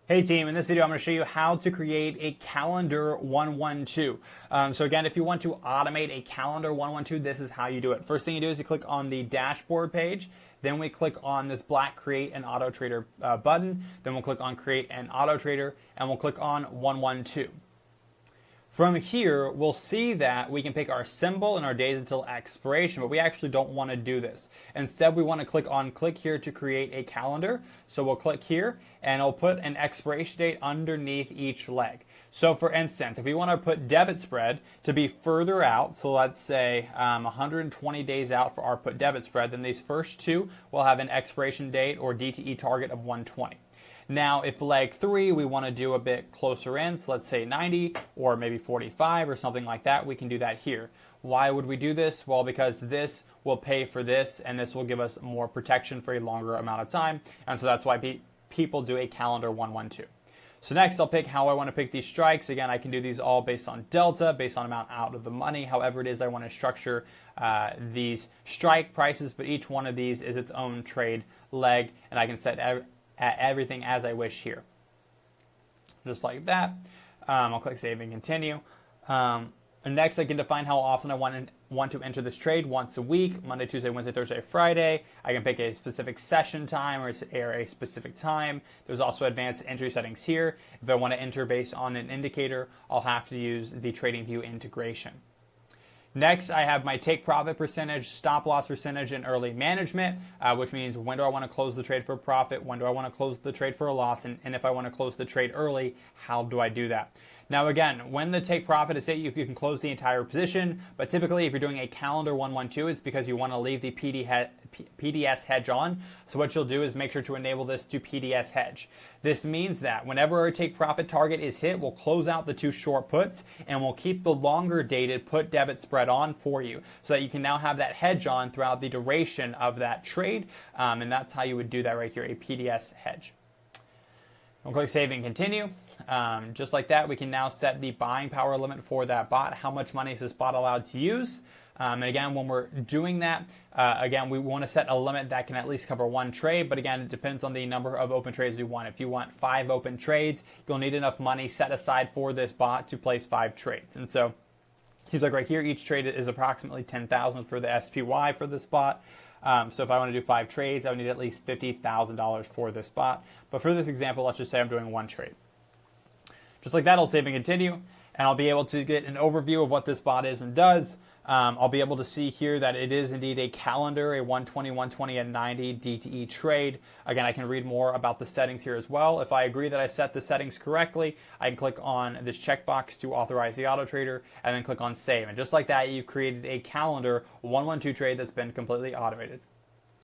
Hey team, in this video I'm going to show you how to create a calendar 112. So again, if you want to automate a calendar 112, this is how you do it. First thing you do is you click on the dashboard page, then we click on this black create an auto trader button, then we'll click on create an auto trader, and we'll click on 112. From here, we'll see that we can pick our symbol and our days until expiration, but we actually don't want to do this. Instead, we want to click here to create a calendar. So we'll click here and it'll put an expiration date underneath each leg. So for instance, if we want to put debit spread to be further out, so let's say 120 days out for our put debit spread, then these first two will have an expiration date or DTE target of 120. Now, if leg 3 we want to do a bit closer in, so let's say 90 or maybe 45 or something like that, we can do that here. Why would we do this? Well, because this will pay for this, and this will give us more protection for a longer amount of time, and so that's why people do a calendar 112. So next, I'll pick how I want to pick these strikes. Again, I can do these all based on delta, based on amount out of the money, however it is I want to structure these strike prices, but each one of these is its own trade leg, and I can set everything as I wish here. Just like that. I'll click Save and Continue. And next, I can define how often I want to enter this trade. Once a week, Monday, Tuesday, Wednesday, Thursday, Friday. I can pick a specific session time or a specific time. There's also advanced entry settings here. If I want to enter based on an indicator, I'll have to use the TradingView integration. Next, I have my take profit percentage, stop loss percentage, and early management, which means when do I want to close the trade for a profit, when do I want to close the trade for a loss, and if I want to close the trade early, how do I do that? Now again, when the take profit is hit, you can close the entire position, but typically if you're doing a calendar 112, it's because you want to leave the PDS hedge on. So what you'll do is make sure to enable this to PDS hedge. This means that whenever our take profit target is hit, we'll close out the two short puts and we'll keep the longer dated put debit spread on for you so that you can now have that hedge on throughout the duration of that trade. And that's how you would do that right here, a PDS hedge. We'll click Save and Continue. Just like that, we can now set the buying power limit for that bot. How much money is this bot allowed to use? And again, when we're doing that, again, we want to set a limit that can at least cover one trade. But again, it depends on the number of open trades we want. If you want 5 open trades, you'll need enough money set aside for this bot to place 5 trades. And so it seems like right here, each trade is approximately 10,000 for the SPY for this bot. So if I want to do 5 trades, I would need at least $50,000 for this bot. But for this example, let's just say I'm doing 1 trade. Just like that, I'll save and continue, and I'll be able to get an overview of what this bot is and does. I'll be able to see here that it is indeed a calendar, a 120, 120, and 90 DTE trade. Again, I can read more about the settings here as well. If I agree that I set the settings correctly, I can click on this checkbox to authorize the auto trader, and then click on save. And just like that, you've created a calendar 112 trade that's been completely automated.